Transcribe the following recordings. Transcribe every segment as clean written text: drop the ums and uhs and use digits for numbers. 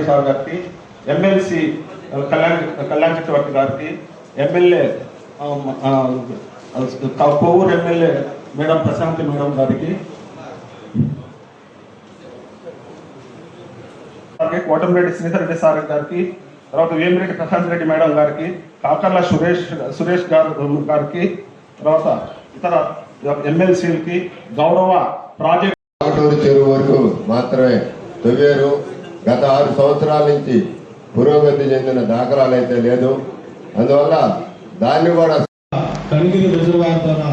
Sir గారికి, MLC Kalyan Chakravarthi గారికి, MLA Kovvur MLA madam Prashanthi madam గారికి, కోటంరెడ్డి శ్రీధర్ సార్ గారికి, తర్వాత వేమిరెడ్డి ప్రశాంత్ రెడ్డి మేడం గారికి, కాకర్ల సురేష్ గారికి, తర్వాత ఇతర ఎమ్మెల్సీలకి, గౌరవ ప్రాజెక్ట్ చెరువు వరకు మాత్రమే తవ్వారు. గత 6 సంవత్సరాల నుంచి పురోగతి చెందిన దాఖలాలు అయితే లేదు. అందువల్ల దాన్ని కూడా కనిగిరి రిజర్వాయర్ ద్వారా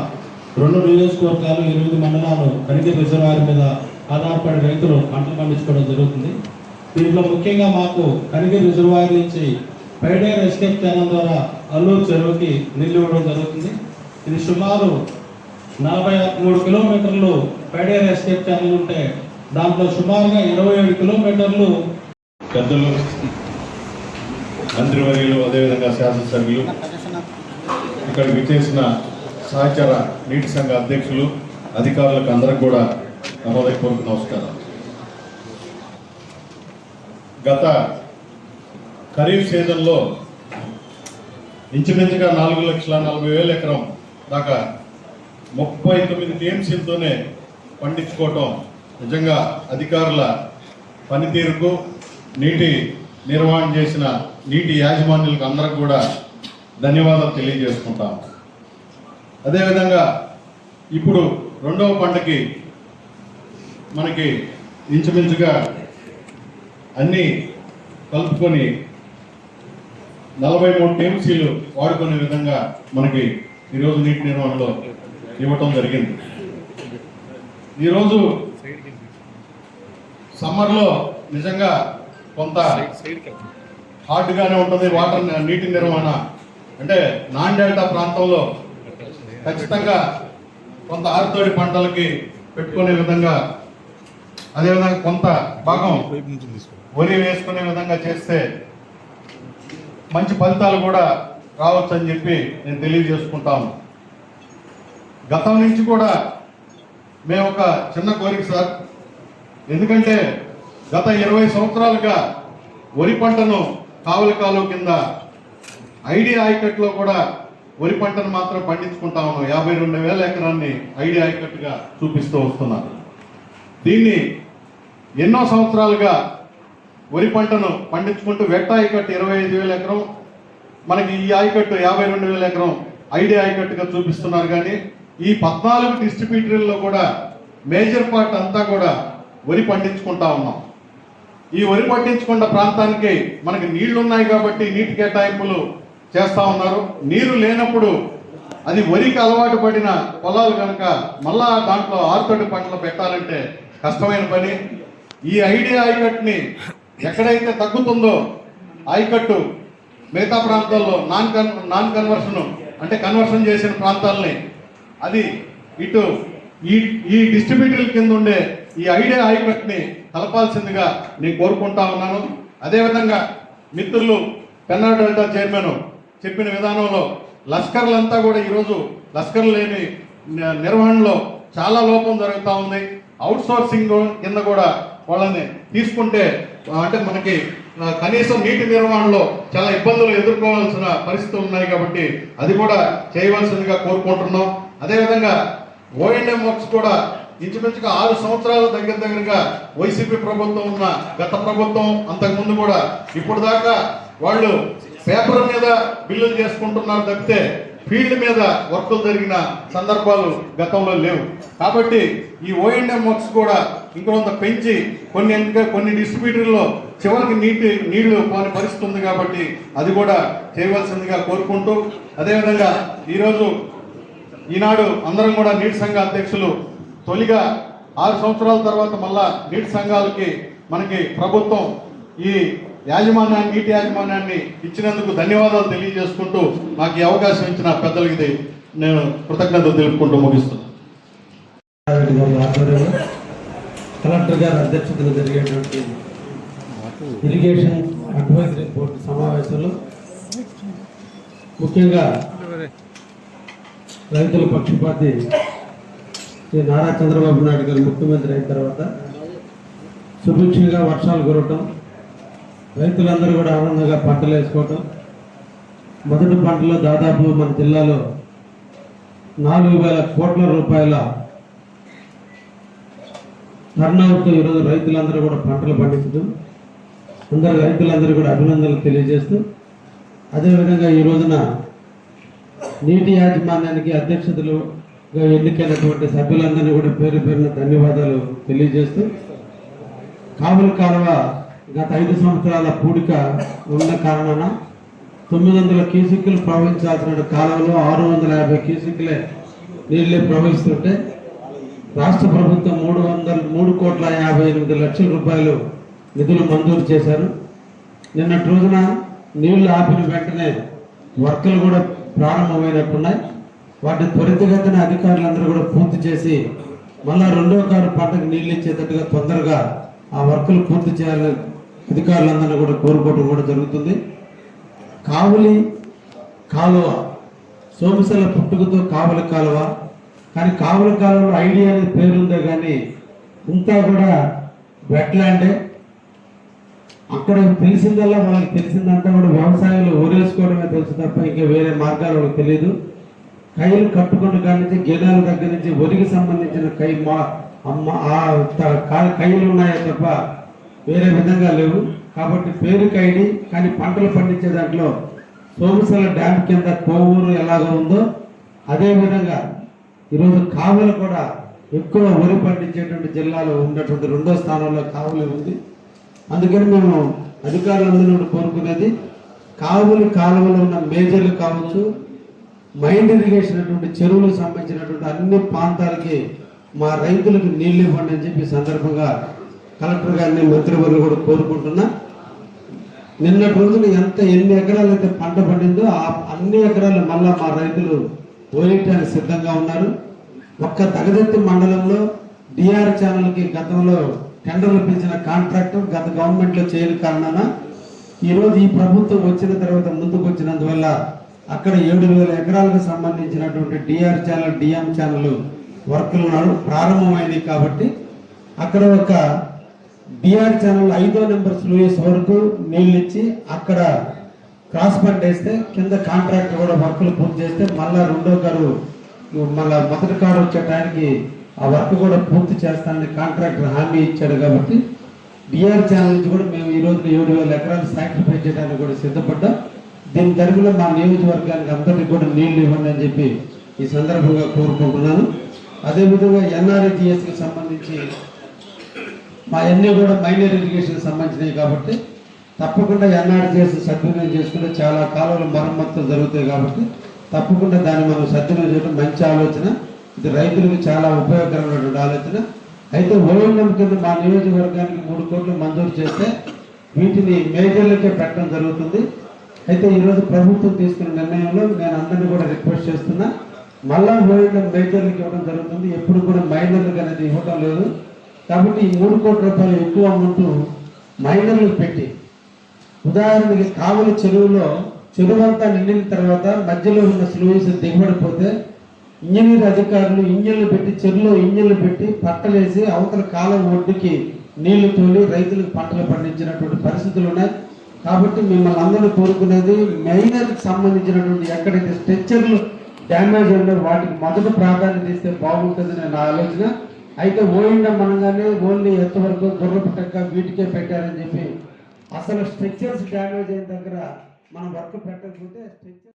2 నియోజకవర్గాలు 8 మండలాలు కనిగిరి రిజర్వాయర్ మీద ఆధారపడి రైతులు పంటలు పండించుకోవడం జరుగుతుంది. దీంట్లో ముఖ్యంగా మాకు కనిగిరి రిజర్వాయర్ నుంచి పైడేర్ ఎస్కేప్ ఛానల్ ద్వారా అల్లూరు చెరువుకి నీళ్లు ఇవ్వడం జరుగుతుంది. ఇది సుమారు 43 కిలోమీటర్లు పైడేర్ ఎస్కేప్ ఛానల్ ఉంటే దాంట్లో సుమారుగా 27 కిలోమీటర్లు. పెద్దలు, మంత్రివర్యులు, అదేవిధంగా శాసనసభ్యులు, ఇక్కడ విచ్చేసిన సహచర నీటి సంఘ అధ్యక్షులు, అధికారులకు అందరికి కూడా నా హృదయపూర్వక నమస్కారం. గత ఖరీఫ్ సీజన్లో ఇంచుమించుగా 4,40,000 ఎకరం దాకా 39 టీఎంసీలతోనే పండించుకోవటం నిజంగా అధికారుల పనితీరుకు, నీటి నిర్వహణ చేసిన నీటి యాజమాన్యులకు అందరికి కూడా ధన్యవాదాలు తెలియజేసుకుంటాం. అదేవిధంగా ఇప్పుడు 2వ పంటకి మనకి ఇంచుమించుగా అన్నీ కలుపుకొని 43 టీఎంసీలు వాడుకునే విధంగా మనకి ఈరోజు నీటి నిర్వహణలో ఇవ్వటం జరిగింది. ఈరోజు సమ్మర్లో నిజంగా కొంత హార్డ్గానే ఉంటుంది వాటర్ నీటి నిర్వహణ. అంటే నాన్ డెల్టా ప్రాంతంలో ఖచ్చితంగా కొంత ఆరుతోడి పంటలకి పెట్టుకునే విధంగా, అదేవిధంగా కొంత భాగం వరి వేసుకునే విధంగా చేస్తే మంచి ఫలితాలు కూడా రావచ్చు అని చెప్పి నేను తెలియజేసుకుంటాను. గతం నుంచి కూడా మేము ఒక చిన్న కోరిక సార్, ఎందుకంటే గత 20 సంవత్సరాలుగా వరి పంటను కావలి కాలువ కింద ఐడి ఆయకట్టులో కూడా వరి పంటను మాత్రం పండించుకుంటా ఉన్నాం. 52,000 ఎకరాన్ని ఐడి ఆయకట్టుగా చూపిస్తూ వస్తున్నారు. దీన్ని ఎన్నో సంవత్సరాలుగా వరి పంటను పండించుకుంటూ వెట్ట ఆయకట్టు 25,000 ఎకరం, మనకి ఈ ఆయకట్టు 52,000 ఎకరం ఐడి ఆయకట్టుగా చూపిస్తున్నారు. కానీ ఈ 14 డిస్ట్రిబ్యూటరీల్లో కూడా మేజర్ పార్ట్ అంతా కూడా వరి పండించుకుంటా ఉన్నాం. ఈ వరి పండించుకున్న ప్రాంతానికి మనకి నీళ్లు ఉన్నాయి కాబట్టి నీటి కేటాయింపులు చేస్తూ ఉన్నారు. నీరు లేనప్పుడు అది వరికి అలవాటు పడిన పొలాలు కనుక మళ్ళా దాంట్లో ఆరుతడి పంటలు పెట్టాలంటే కష్టమైన పని. ఈ ఐడి ఆయకట్టుని ఎక్కడైతే తగ్గుతుందో ఆయకట్టు మిగతా ప్రాంతాల్లో నాన్ కన్వర్షన్ అంటే కన్వర్షన్ చేసిన ప్రాంతాలని అది ఇటు ఈ డిస్ట్రిబ్యూటర్ల కింద ఉండే ఈ ఐడియా ఆయకట్టుని కలపాల్సిందిగా నేను కోరుకుంటా ఉన్నాను. అదేవిధంగా మిత్రులు పెన్నా డెల్టా చైర్మన్ చెప్పిన విధానంలో లష్కర్లంతా కూడా ఈరోజు లష్కర్లు లేని నిర్వహణలో చాలా లోపం జరుగుతూ ఉంది. అవుట్ సోర్సింగ్ కింద కూడా వాళ్ళని తీసుకుంటే అంటే మనకి కనీసం నీటి నిర్వహణలో చాలా ఇబ్బందులు ఎదుర్కోవాల్సిన పరిస్థితులు ఉన్నాయి కాబట్టి అది కూడా చేయవలసిందిగా కోరుకుంటున్నాం. అదేవిధంగా ఓఎండ్ఎం వర్క్స్ కూడా ఇంచుమించుగా 6 సంవత్సరాల దగ్గరగా వైసీపీ ప్రభుత్వం ఉన్న గత ప్రభుత్వం అంతకుముందు కూడా ఇప్పుడు దాకా వాళ్ళు పేపర్ మీద బిల్లులు చేసుకుంటున్నారు తప్పితే ఫీల్డ్ మీద వర్కులు జరిగిన సందర్భాలు గతంలో లేవు. కాబట్టి ఈ ఓఎండ్ఎం వర్క్స్ కూడా ఇంకొంత పెంచి కొన్ని డిస్ట్రిబ్యూటర్లో చివరికి నీళ్లు పోని పరిస్థితి ఉంది కాబట్టి అది కూడా చేయవలసిందిగా కోరుకుంటూ, అదేవిధంగా ఈరోజు ఈనాడు అందరం కూడా నీటి సంఘ అధ్యక్షులు తొలిగా 6 సంవత్సరాల తర్వాత మళ్ళా నీటి సంఘాలకి మనకి ప్రభుత్వం ఈ నీటి యాజమాన్యాన్ని ఇచ్చినందుకు ధన్యవాదాలు తెలియజేసుకుంటూ నాకు ఈ అవకాశం ఇచ్చిన పెద్దలకి నేను కృతజ్ఞతలు తెలుపుకుంటూ ముగిస్తున్నాను. కలెక్టర్ గారి అధ్యక్షతలో జరిగేటువంటి ఇరిగేషన్ అడ్వైజరీ బోర్డు సమావేశంలో ముఖ్యంగా రైతుల పక్షపాతి శ్రీ నారా చంద్రబాబు నాయుడు గారు ముఖ్యమంత్రి అయిన తర్వాత సుభిక్షంగా వర్షాలు కురవటం, రైతులందరూ కూడా ఆనందంగా పంటలు వేసుకోవటం. మొదటి పంటలో దాదాపు మన జిల్లాలో 4,000 కోట్ల రూపాయల టర్నౌట్ ఈరోజు రైతులందరూ కూడా పంటలు పండించడం, అందరు రైతులందరూ కూడా అభినందనలు తెలియజేస్తూ, అదేవిధంగా ఈ రోజున నీటి యాజమాన్యానికి అధ్యక్షతలుగా ఎన్నికైనటువంటి సభ్యులందరినీ కూడా పేరు పేరున ధన్యవాదాలు తెలియజేస్తూ, కావుల కాలువ గత 5 సంవత్సరాల పూడిక ఉన్న కారణాన 900 క్యూసెక్కులు ప్రవహించాల్సిన కాలంలో 650 క్యూసెక్కులే నీళ్ళే ప్రవహిస్తుంటే రాష్ట్ర ప్రభుత్వం 3,58,00,000 రూపాయలు నిధులు మంజూరు చేశారు. నిన్నటి రోజున నీళ్లు ఆపిన వెంటనే వర్కులు కూడా ప్రారంభమైనట్టున్నాయి. వాటిని త్వరితగతిన అధికారులందరూ కూడా పూర్తి చేసి మళ్ళా 2వ కారు పంటకు నీళ్ళు ఇచ్చేటట్టుగా తొందరగా ఆ వర్కులు పూర్తి చేయాలని అధికారులందరినీ కూడా కోరుకోవడం కూడా జరుగుతుంది. కావులి కాలువ సోమశల పుట్టుకతో కావులి కాలువ, కానీ కావులి కాలువలో ఐడియా అనేది పేరుందే కానీ ఇంతా కూడా వెట్లాండే. అక్కడ తెలిసిందల్లా వాళ్ళకి తెలిసిందంతా కూడా వ్యవసాయంలో ఊరేసుకోవడమే తెలుసు తప్ప ఇంకా వేరే మార్గాలు వాళ్ళకి తెలియదు. కైలు కట్టుకున్న కాడి నుంచి గేదెల దగ్గర నుంచి వరికి సంబంధించిన కైలు ఉన్నాయే తప్ప వేరే విధంగా లేవు. కాబట్టి పేరుకి ఐడి, కానీ పంటలు పండించే దాంట్లో సోమశల డ్యామ్ కింద కోవూరు ఎలాగో ఉందో అదేవిధంగా ఈరోజు కావులు కూడా ఎక్కువ వరి పండించేటువంటి జిల్లాలో ఉన్నటువంటి 2వ స్థానంలో కావులు ఉంది. అందుకని మేము అధికారులందరూ కోరుకునేది కావులు కాలువలో ఉన్న మేజర్లు కావచ్చు, మైండ్ ఇరిగేషన్ అటువంటి చెరువులకు సంబంధించినటువంటి అన్ని ప్రాంతాలకి మా రైతులకు నీళ్ళు ఇవ్వండి అని చెప్పి సందర్భంగా కలెక్టర్ గారిని మంత్రివర్యులు కూడా కోరుకుంటున్నా. నిన్నటి రోజున ఎన్ని ఎకరాలు అయితే పంట పండిందో ఆ అన్ని ఎకరాలు మళ్ళా మా రైతులు పోయటానికి సిద్ధంగా ఉన్నారు. ఒక్క దగదత్తి మండలంలో డిఆర్ ఛానల్కి గతంలో టెండర్లు పిలిచిన కాంట్రాక్టర్ గత గవర్నమెంట్లో చేయని కారణాన ఈరోజు ఈ ప్రభుత్వం వచ్చిన తర్వాత ముందుకు వచ్చినందువల్ల అక్కడ 7,000 ఎకరాలకు సంబంధించినటువంటి డిఆర్ ఛానల్ డిఎం ఛానల్ వర్కులు ప్రారంభమైనవి. కాబట్టి అక్కడ ఒక డిఆర్ ఛానల్ 5వ నెంబర్ స్లూయిస్ వరకు నీళ్ళు ఇచ్చి అక్కడ క్రాస్ పంట వేస్తే కింద కాంట్రాక్టర్ కూడా వర్కులు పూర్తి చేస్తే మళ్ళా 2వ కారు మళ్ళా మొదటి కారు వచ్చే టైంకి ఆ వర్క్ కూడా పూర్తి చేస్తానని కాంట్రాక్టర్ హామీ ఇచ్చాడు. కాబట్టి డిఆర్ ఛానల్ నుంచి కూడా మేము ఈరోజు 7,000 ఎకరాలు సాక్రిఫైస్ చేయడానికి కూడా సిద్ధపడ్డాం. దీని తరపున మా నియోజకవర్గానికి అందరికీ కూడా నీళ్లు ఇవ్వండి అని చెప్పి ఈ సందర్భంగా కోరుకుంటున్నాను. అదేవిధంగా ఎన్ఆర్ఈజిఎస్కి సంబంధించి మా అన్నీ కూడా మైనర్ ఇరిగేషన్కి సంబంధించినవి కాబట్టి తప్పకుండా ఎన్ఆర్జిఎస్ సద్వినియోగం చేసుకుంటే చాలా కాలంలో మరమ్మతులు జరుగుతాయి. కాబట్టి తప్పకుండా దాన్ని మనం సద్వినియోగం చేయడం మంచి ఆలోచన. ఇది రైతులకు చాలా ఉపయోగకరమైనటువంటి ఆలోచన. అయితే ఓఎన్ఎం కింద మా నియోజకవర్గానికి 3 కోట్లు మంజూరు చేస్తే వీటిని మేజర్లకే పెట్టడం జరుగుతుంది. అయితే ఈరోజు ప్రభుత్వం తీసుకున్న నిర్ణయంలో నేను అందరినీ కూడా రిక్వెస్ట్ చేస్తున్నా, మళ్ళా ఓఎన్ఎం మేజర్లకు ఇవ్వడం జరుగుతుంది. ఎప్పుడు కూడా మైనర్లకు అనేది ఇవ్వడం లేదు. కాబట్టి ఈ 3 కోట్ల రూపాయలు ఎక్కువ అమౌంట్ మైనర్లకు పెట్టి, ఉదాహరణకి కావుల చెరువులో చెరువంతా నిండిన తర్వాత మధ్యలో ఉన్న స్లూయిస్ దిగబడిపోతే ఇంజనీర్ అధికారులు ఇంజన్లు పెట్టి చెరువులో ఇంజన్లు పెట్టి పట్టలేసి అవతల కాలం ఒడ్డుకి నీళ్లు తోలి రైతులకు పంటలు పండించినటువంటి పరిస్థితులు ఉన్నాయి. కాబట్టి మిమ్మల్ని అందరూ కోరుకునేది మైనర్కి సంబంధించినటువంటి ఎక్కడైతే స్ట్రెచ్చర్లు డ్యామేజ్ ఉన్నాయో వాటికి మొదట ప్రాధాన్యత ఇస్తే బాగుంటుందని నా ఆలోచన. అయితే ఓఎన్ఎం అనగానే ఓన్లీ ఎంతవరకు గుర్రపు టెక్క వీటికే పెట్టారని చెప్పి అసలు స్ట్రక్చర్స్ డ్యామేజ్ అయిన దగ్గర మనం వర్క్ పెట్టకపోతే స్ట్రక్చర్